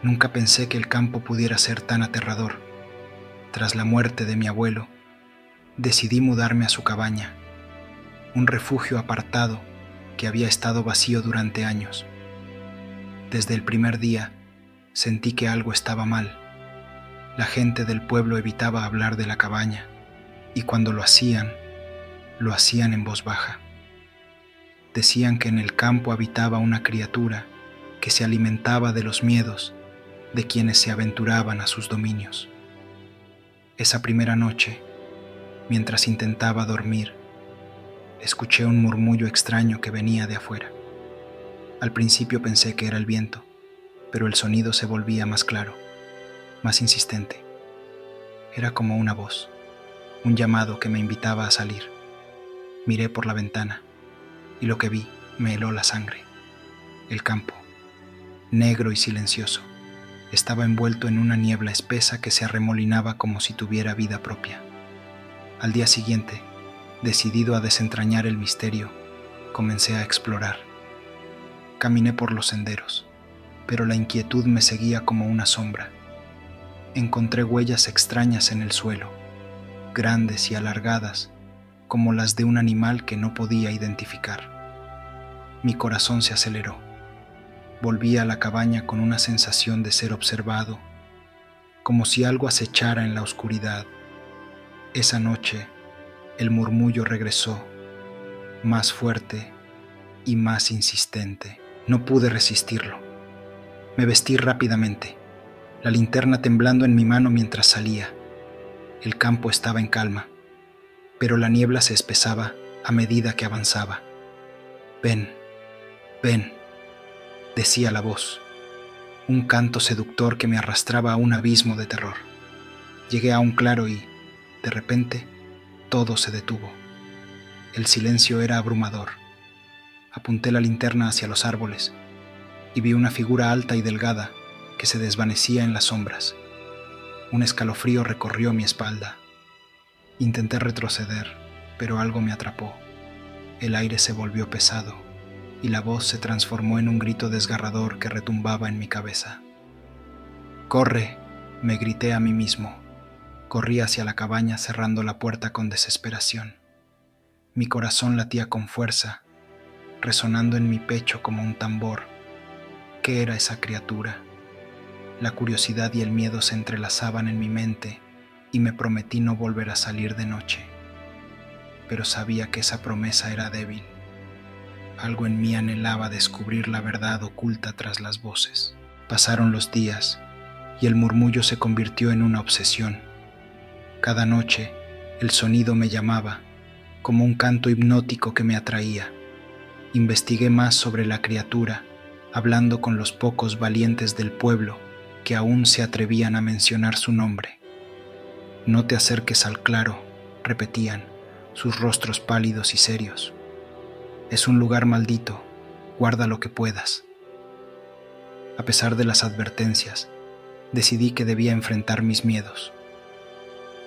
Nunca pensé que el campo pudiera ser tan aterrador. Tras la muerte de mi abuelo, decidí mudarme a su cabaña, un refugio apartado que había estado vacío durante años. Desde el primer día sentí que algo estaba mal. La gente del pueblo evitaba hablar de la cabaña y cuando lo hacían en voz baja. Decían que en el campo habitaba una criatura que se alimentaba de los miedos de quienes se aventuraban a sus dominios. Esa primera noche, mientras intentaba dormir, escuché un murmullo extraño que venía de afuera. Al principio pensé que era el viento, pero el sonido se volvía más claro, más insistente. Era como una voz, un llamado que me invitaba a salir. Miré por la ventana y lo que vi me heló la sangre. El campo, negro y silencioso, estaba envuelto en una niebla espesa que se arremolinaba como si tuviera vida propia. Al día siguiente, decidido a desentrañar el misterio, comencé a explorar. Caminé por los senderos, pero la inquietud me seguía como una sombra. Encontré huellas extrañas en el suelo, grandes y alargadas, como las de un animal que no podía identificar. Mi corazón se aceleró. Volví a la cabaña con una sensación de ser observado, como si algo acechara en la oscuridad. Esa noche, el murmullo regresó, más fuerte y más insistente. No pude resistirlo. Me vestí rápidamente, la linterna temblando en mi mano mientras salía. El campo estaba en calma, pero la niebla se espesaba a medida que avanzaba. Ven, ven, decía la voz, un canto seductor que me arrastraba a un abismo de terror. Llegué a un claro y, de repente, todo se detuvo. El silencio era abrumador. Apunté la linterna hacia los árboles y vi una figura alta y delgada que se desvanecía en las sombras. Un escalofrío recorrió mi espalda. Intenté retroceder, pero algo me atrapó. El aire se volvió pesado y la voz se transformó en un grito desgarrador que retumbaba en mi cabeza. ¡Corre!, me grité a mí mismo. Corrí hacia la cabaña cerrando la puerta con desesperación. Mi corazón latía con fuerza, resonando en mi pecho como un tambor. ¿Qué era esa criatura? La curiosidad y el miedo se entrelazaban en mi mente y me prometí no volver a salir de noche. Pero sabía que esa promesa era débil. Algo en mí anhelaba descubrir la verdad oculta tras las voces. Pasaron los días y el murmullo se convirtió en una obsesión. Cada noche el sonido me llamaba, como un canto hipnótico que me atraía. Investigué más sobre la criatura, hablando con los pocos valientes del pueblo que aún se atrevían a mencionar su nombre. No te acerques al claro, repetían, sus rostros pálidos y serios. Es un lugar maldito, guarda lo que puedas. A pesar de las advertencias, decidí que debía enfrentar mis miedos.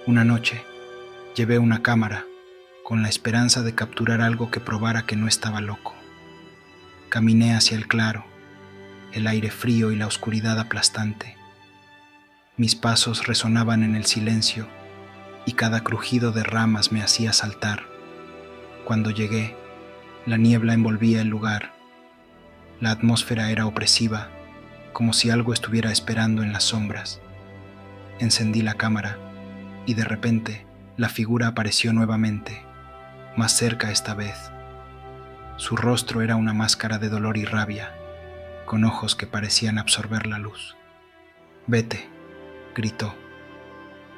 Una noche, llevé una cámara con la esperanza de capturar algo que probara que no estaba loco. Caminé hacia el claro, el aire frío y la oscuridad aplastante. Mis pasos resonaban en el silencio y cada crujido de ramas me hacía saltar. Cuando llegué, la niebla envolvía el lugar. La atmósfera era opresiva, como si algo estuviera esperando en las sombras. Encendí la cámara y de repente la figura apareció nuevamente, más cerca esta vez. Su rostro era una máscara de dolor y rabia, con ojos que parecían absorber la luz. «Vete», gritó,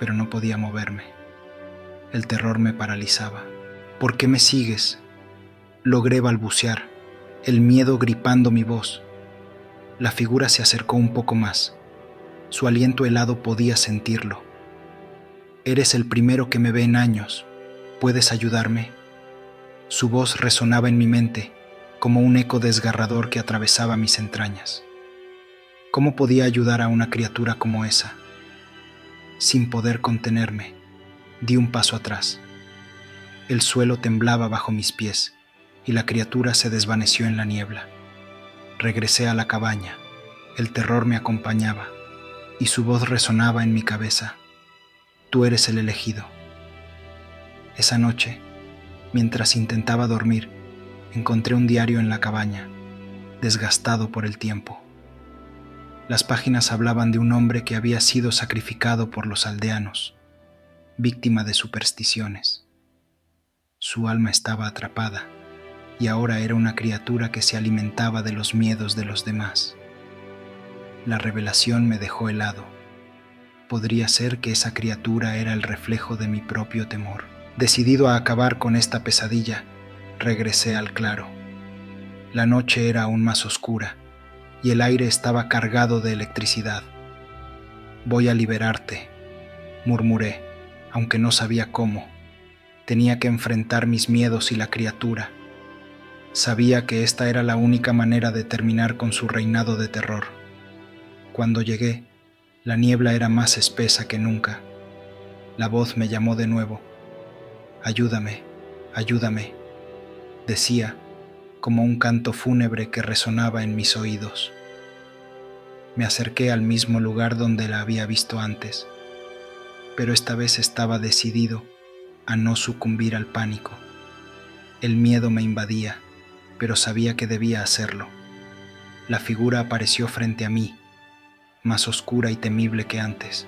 pero no podía moverme. El terror me paralizaba. «¿Por qué me sigues?», logré balbucear, el miedo gripando mi voz. La figura se acercó un poco más. Su aliento helado podía sentirlo. «Eres el primero que me ve en años. ¿Puedes ayudarme?». Su voz resonaba en mi mente, como un eco desgarrador que atravesaba mis entrañas. ¿Cómo podía ayudar a una criatura como esa? Sin poder contenerme, di un paso atrás. El suelo temblaba bajo mis pies y la criatura se desvaneció en la niebla. Regresé a la cabaña, El terror me acompañaba y su voz resonaba en mi cabeza. Tú eres el elegido. Esa noche, mientras intentaba dormir, encontré un diario en la cabaña, desgastado por el tiempo. Las páginas hablaban de un hombre que había sido sacrificado por los aldeanos, víctima de supersticiones. Su alma estaba atrapada y ahora era una criatura que se alimentaba de los miedos de los demás. La revelación me dejó helado. Podría ser que esa criatura era el reflejo de mi propio temor. Decidido a acabar con esta pesadilla, regresé al claro. La noche era aún más oscura y el aire estaba cargado de electricidad. Voy a liberarte, murmuré, aunque no sabía cómo. Tenía que enfrentar mis miedos y la criatura. Sabía que esta era la única manera de terminar con su reinado de terror. Cuando llegué, la niebla era más espesa que nunca. La voz me llamó de nuevo. Ayúdame, ayúdame, decía, como un canto fúnebre que resonaba en mis oídos. Me acerqué al mismo lugar donde la había visto antes, pero esta vez estaba decidido a no sucumbir al pánico. El miedo me invadía, pero sabía que debía hacerlo. La figura apareció frente a mí, más oscura y temible que antes.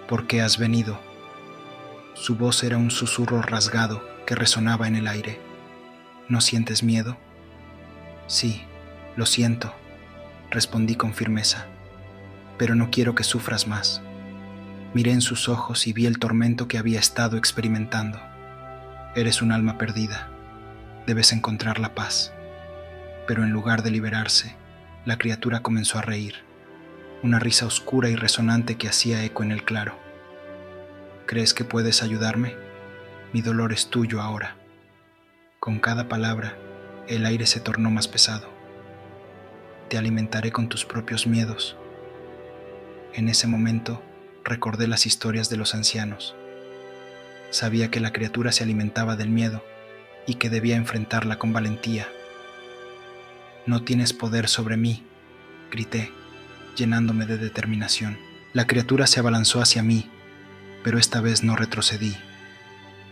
¿Por qué has venido? Su voz era un susurro rasgado que resonaba en el aire. ¿No sientes miedo? Sí, lo siento, respondí con firmeza, pero no quiero que sufras más. Miré en sus ojos y vi el tormento que había estado experimentando. Eres un alma perdida. Debes encontrar la paz. Pero en lugar de liberarse, la criatura comenzó a reír, una risa oscura y resonante que hacía eco en el claro. ¿Crees que puedes ayudarme? Mi dolor es tuyo ahora. Con cada palabra, el aire se tornó más pesado. Te alimentaré con tus propios miedos. En ese momento, recordé las historias de los ancianos. Sabía que la criatura se alimentaba del miedo y que debía enfrentarla con valentía. No tienes poder sobre mí, grité, llenándome de determinación. La criatura se abalanzó hacia mí, pero esta vez no retrocedí.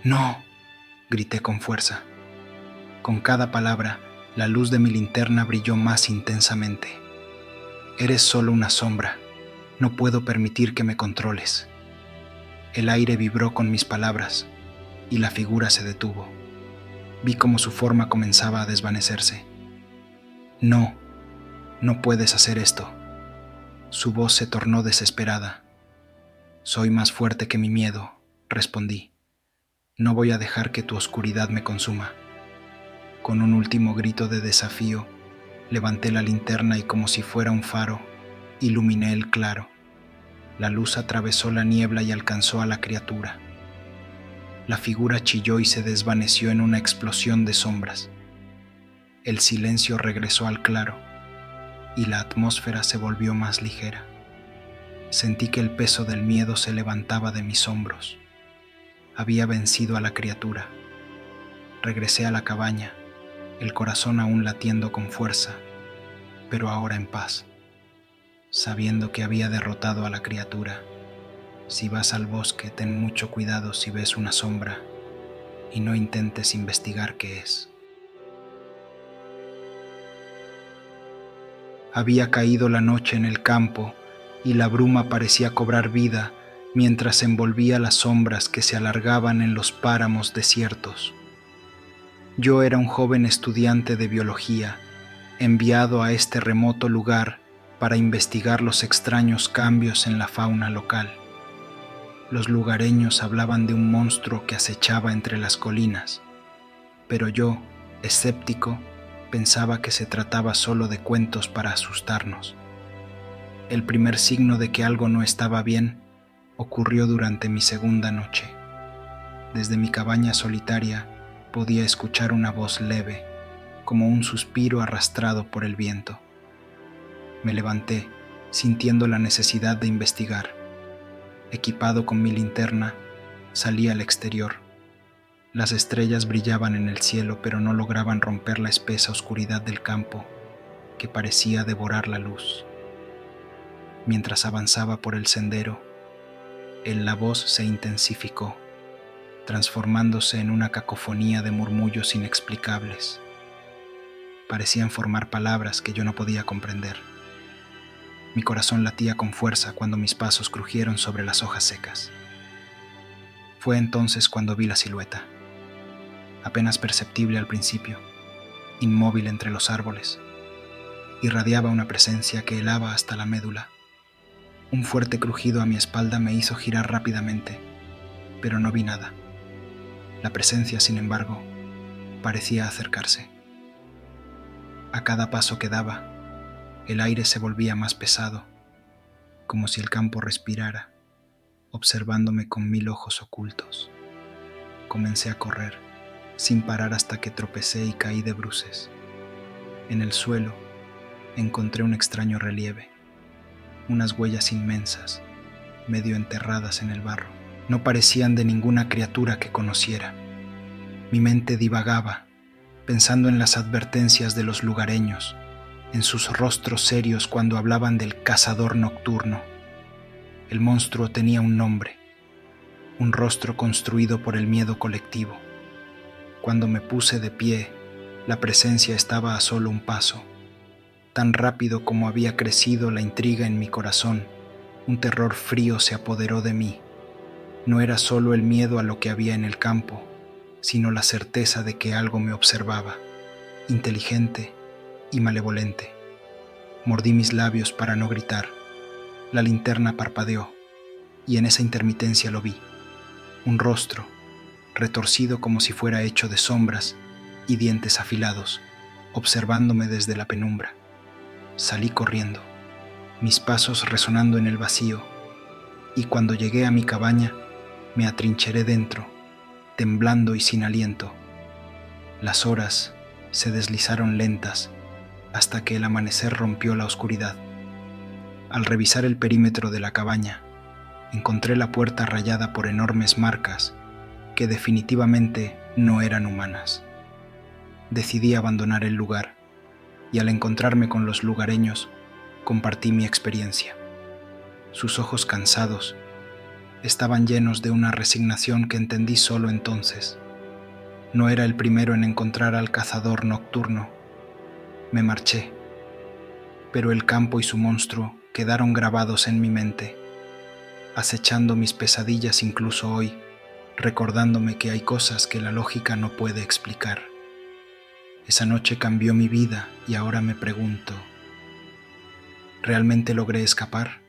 ¡No!, grité con fuerza. Con cada palabra, la luz de mi linterna brilló más intensamente. Eres solo una sombra. No puedo permitir que me controles. El aire vibró con mis palabras y la figura se detuvo. Vi cómo su forma comenzaba a desvanecerse. No, no puedes hacer esto. Su voz se tornó desesperada. Soy más fuerte que mi miedo, respondí. No voy a dejar que tu oscuridad me consuma. Con un último grito de desafío, levanté la linterna y como si fuera un faro, iluminé el claro. La luz atravesó la niebla y alcanzó a la criatura. La figura chilló y se desvaneció en una explosión de sombras. El silencio regresó al claro y la atmósfera se volvió más ligera. Sentí que el peso del miedo se levantaba de mis hombros. Había vencido a la criatura. Regresé a la cabaña, el corazón aún latiendo con fuerza, pero ahora en paz, sabiendo que había derrotado a la criatura. Si vas al bosque, ten mucho cuidado si ves una sombra y no intentes investigar qué es. Había caído la noche en el campo y la bruma parecía cobrar vida mientras envolvía las sombras que se alargaban en los páramos desiertos. Yo era un joven estudiante de biología, enviado a este remoto lugar para investigar los extraños cambios en la fauna local. Los lugareños hablaban de un monstruo que acechaba entre las colinas, pero yo, escéptico, pensaba que se trataba solo de cuentos para asustarnos. El primer signo de que algo no estaba bien ocurrió durante mi segunda noche. Desde mi cabaña solitaria podía escuchar una voz leve, como un suspiro arrastrado por el viento. Me levanté, sintiendo la necesidad de investigar. Equipado con mi linterna, salí al exterior. Las estrellas brillaban en el cielo, pero no lograban romper la espesa oscuridad del campo, que parecía devorar la luz. Mientras avanzaba por el sendero, la voz se intensificó, transformándose en una cacofonía de murmullos inexplicables. Parecían formar palabras que yo no podía comprender. Mi corazón latía con fuerza cuando mis pasos crujieron sobre las hojas secas. Fue entonces cuando vi la silueta, apenas perceptible al principio, inmóvil entre los árboles. Irradiaba una presencia que helaba hasta la médula. Un fuerte crujido a mi espalda me hizo girar rápidamente, pero no vi nada. La presencia, sin embargo, parecía acercarse. A cada paso que daba, el aire se volvía más pesado, como si el campo respirara, observándome con 1000 ojos ocultos. Comencé a correr, sin parar hasta que tropecé y caí de bruces. En el suelo encontré un extraño relieve, unas huellas inmensas, medio enterradas en el barro. No parecían de ninguna criatura que conociera. Mi mente divagaba, pensando en las advertencias de los lugareños, en sus rostros serios cuando hablaban del cazador nocturno. El monstruo tenía un nombre, un rostro construido por el miedo colectivo. Cuando me puse de pie, la presencia estaba a solo un paso. Tan rápido como había crecido la intriga en mi corazón, un terror frío se apoderó de mí. No era solo el miedo a lo que había en el campo, sino la certeza de que algo me observaba, inteligente y malevolente. Mordí mis labios para no gritar. La linterna parpadeó, y en esa intermitencia lo vi. Un rostro, retorcido como si fuera hecho de sombras y dientes afilados, observándome desde la penumbra. Salí corriendo, mis pasos resonando en el vacío, y cuando llegué a mi cabaña, me atrincheré dentro, temblando y sin aliento. Las horas se deslizaron lentas hasta que el amanecer rompió la oscuridad. Al revisar el perímetro de la cabaña, encontré la puerta rayada por enormes marcas que definitivamente no eran humanas. Decidí abandonar el lugar y al encontrarme con los lugareños, compartí mi experiencia. Sus ojos cansados estaban llenos de una resignación que entendí solo entonces. No era el primero en encontrar al cazador nocturno. Me marché, pero el campo y su monstruo quedaron grabados en mi mente, acechando mis pesadillas incluso hoy, recordándome que hay cosas que la lógica no puede explicar. Esa noche cambió mi vida y ahora me pregunto, ¿realmente logré escapar?